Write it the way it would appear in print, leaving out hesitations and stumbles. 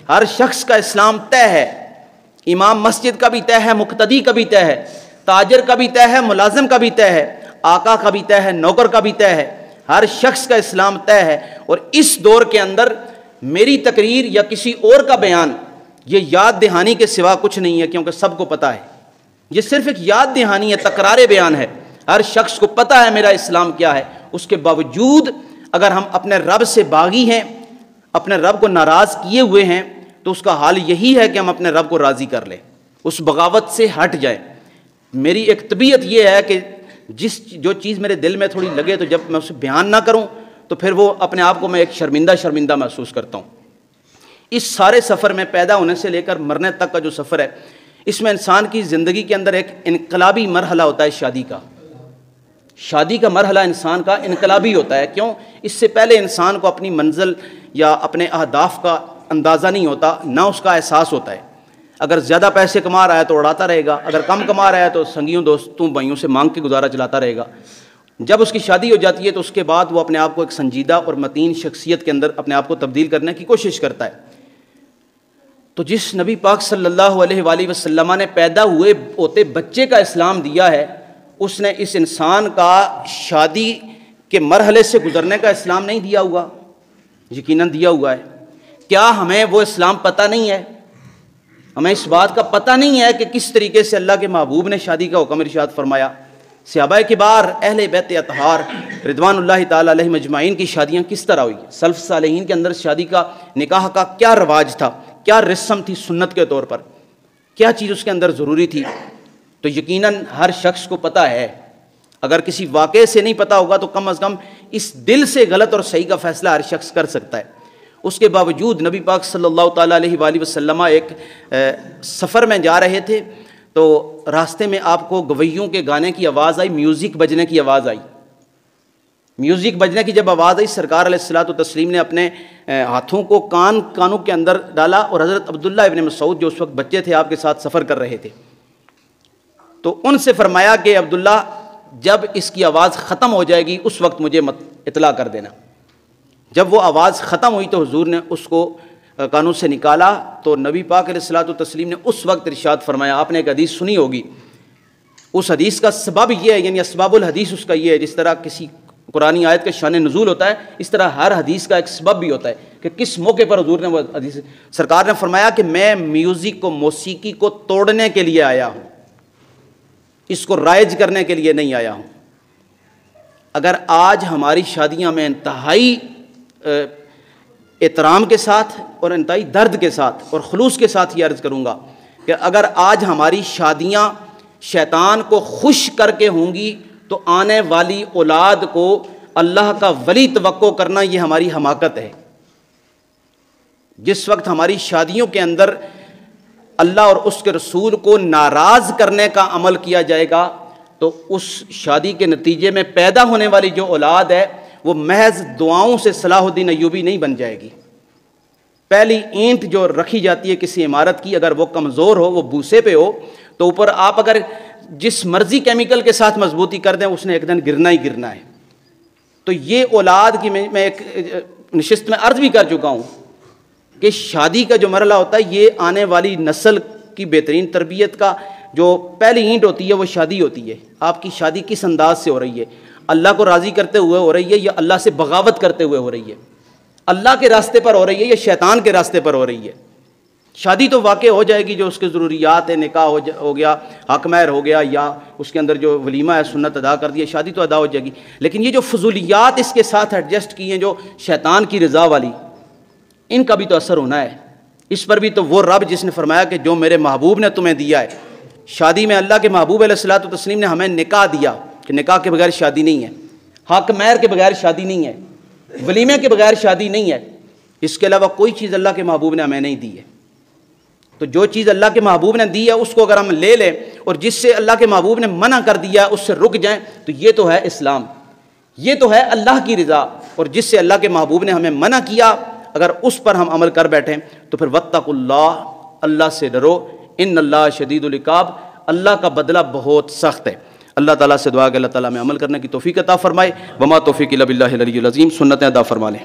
हर शख्स का इस्लाम तय है। इमाम मस्जिद का भी तय है, मुक्तदी का भी तय है, ताजर का भी तय है, मुलाजिम का भी तय है, आका का भी तय है, नौकर का भी तय है। हर शख्स का इस्लाम तय है। और इस दौर के अंदर मेरी तकरीर या किसी और का बयान ये याद दहानी के सिवा कुछ नहीं है, क्योंकि सबको पता है ये सिर्फ एक याद दहानी है, तकरार बयान है। हर शख्स को पता है मेरा इस्लाम क्या है। उसके बावजूद अगर हम अपने रब से बागी हैं, अपने रब को नाराज़ किए हुए हैं, तो उसका हाल यही है कि हम अपने रब को राज़ी कर लें, उस बगावत से हट जाएं। मेरी एक तबीयत ये है कि जो चीज़ मेरे दिल में थोड़ी लगे तो जब मैं उसे बयान ना करूं तो फिर वो अपने आप को मैं एक शर्मिंदा महसूस करता हूं। इस सारे सफ़र में पैदा होने से लेकर मरने तक का जो सफ़र है, इसमें इंसान की ज़िंदगी के अंदर एक इनकलाबी मरहला होता है शादी का मरहला इंसान का इनकलाबी होता है। क्यों? इससे पहले इंसान को अपनी मंजिल या अपने अहदाफ का अंदाज़ा नहीं होता, ना उसका एहसास होता है। अगर ज़्यादा पैसे कमा रहा है तो उड़ाता रहेगा, अगर कम कमा रहा है तो संगियों दोस्तों भाइयों से मांग के गुजारा चलाता रहेगा। जब उसकी शादी हो जाती है तो उसके बाद वो अपने आप को एक संजीदा और मतीन शख्सियत के अंदर अपने आप को तब्दील करने की कोशिश करता है। तो जिस नबी पाक सल्लल्लाहु अलैहि वसल्लम ने पैदा हुए होते बच्चे का इस्लाम दिया है, उसने इस इंसान का शादी के मरहले से गुजरने का इस्लाम नहीं दिया हुआ? यकीनन दिया हुआ है। क्या हमें वो इस्लाम पता नहीं है? हमें इस बात का पता नहीं है कि किस तरीके से अल्लाह के महबूब ने शादी का हुक्म इरशाद फरमाया। सहाबा किबार अहले बैत अतहार रिदवानुल्लाहि ताला अलैहिम अजमाइन की शादियाँ किस तरह हुई? सल्फ सालेहीन के अंदर शादी का, निकाह का क्या रवाज था, क्या रस्म थी सुन्नत के तौर पर, क्या चीज़ उसके अंदर ज़रूरी थी? तो यकीनन हर शख्स को पता है। अगर किसी वाक़े से नहीं पता होगा तो कम अज़ कम इस दिल से गलत और सही का फ़ैसला हर शख्स कर सकता है। उसके बावजूद नबी पाक सल्लल्लाहु ताला अलैहि वसल्लम एक सफ़र में जा रहे थे तो रास्ते में आपको गवैयों के गाने की आवाज़ आई, म्यूज़िक बजने की आवाज़ आई। म्यूज़िक बजने की जब आवाज़ आई, सरकार अलैहिस्सलातु तस्लीम ने अपने हाथों को कानों के अंदर डाला और हज़रत अब्दुल्लाह इब्न मसूद जो उस वक्त बच्चे थे आपके साथ सफ़र कर रहे थे, तो उनसे फरमाया कि अब्दुल्ला जब इसकी आवाज़ ख़त्म हो जाएगी उस वक्त मुझे इतला कर देना। जब वो आवाज़ ख़त्म हुई तो हुजूर ने उसको कानों से निकाला तो नबी पाक अलैहिस्सलातु तस्लीम ने उस वक्त इरशाद फरमाया। आपने एक हदीस सुनी होगी, उस हदीस का सबब ये है, यानी असबाबुल हदीस उसका ये है, जिस तरह किसी कुरानी आयत का शान नुज़ूल होता है, इस तरह हर हदीस का एक सबब भी होता है कि किस मौके पर हुजूर ने वो हदीस, सरकार ने फरमाया कि मैं म्यूज़िक को, मौसीकी को तोड़ने के लिए आया हूँ, इसको राइज करने के लिए नहीं आया हूँ। अगर आज हमारी शादियाँ में इंतहाई एहतराम के साथ और इंतहाई दर्द के साथ और खुलूस के साथ ये अर्ज़ करूँगा कि अगर आज हमारी शादियाँ शैतान को खुश करके होंगी तो आने वाली औलाद को अल्लाह का वली तवक्को करना ये हमारी हमाकत है। जिस वक्त हमारी शादियों के अंदर अल्लाह और उसके रसूल को नाराज़ करने का अमल किया जाएगा तो उस शादी के नतीजे में पैदा होने वाली जो औलाद है वो महज दुआओं से सलाहुद्दीन अय्यूबी नहीं बन जाएगी। पहली ईंट जो रखी जाती है किसी इमारत की, अगर वो कमज़ोर हो, वो भूसे पे हो, तो ऊपर आप अगर जिस मर्जी केमिकल के साथ मजबूती कर दें उसने एक दिन गिरना ही गिरना है। तो ये औलाद की मैं एक नशिस्त में अर्ज़ भी कर चुका हूँ कि शादी का जो मरहला होता है ये आने वाली नस्ल की बेहतरीन तरबियत का जो पहली ईंट होती है वो शादी होती है। आपकी शादी किस अंदाज से हो रही है? अल्लाह को राज़ी करते हुए हो रही है या अल्लाह से बगावत करते हुए हो रही है? अल्लाह के रास्ते पर हो रही है या शैतान के रास्ते पर हो रही है? शादी तो वाक़ई हो जाएगी, जो उसके ज़रूरियात है, निकाह हो गया, हक महर हो गया, या उसके अंदर जो वलीमा है सुन्नत अदा कर दी, शादी तो अदा हो जाएगी। लेकिन ये जो फजूलियात इसके साथ एडजस्ट की हैं जो शैतान की रज़ा वाली, इनका भी तो असर होना है। इस पर भी तो वो रब जिसने फरमाया कि जो मेरे महबूब ने तुम्हें दिया है, शादी में अल्लाह के महबूब अलैहिस्सलातु तस्लीम ने हमें निकाह दिया कि निकाह के बगैर शादी नहीं है, हक महर के बगैर शादी नहीं है, वलीमे के बगैर शादी नहीं है। इसके अलावा कोई चीज़ अल्लाह के महबूब ने हमें नहीं दी है। तो जो चीज़ अल्लाह के महबूब ने दी है उसको अगर हम ले लें और जिससे अल्लाह के महबूब ने मना कर दिया उससे रुक जाएं, तो ये तो है इस्लाम, ये तो है अल्लाह की रज़ा। और जिससे अल्लाह के महबूब ने हमें मना किया अगर उस पर हम अमल कर बैठें तो फिर वत्तकुल्लाह, अल्लाह से डरो, इन्नल्लाह शदीदुल इकाब, अल्लाह का बदला बहुत सख्त है। अल्लाह ताला से दुआ कि अल्लाह ताला में अमल करने की तौफीक अता फरमाए। वमा तौफीक इल्ला बिल्लाहिल अलीयुल अज़ीम। सुन्नतें अदा फरमा लें।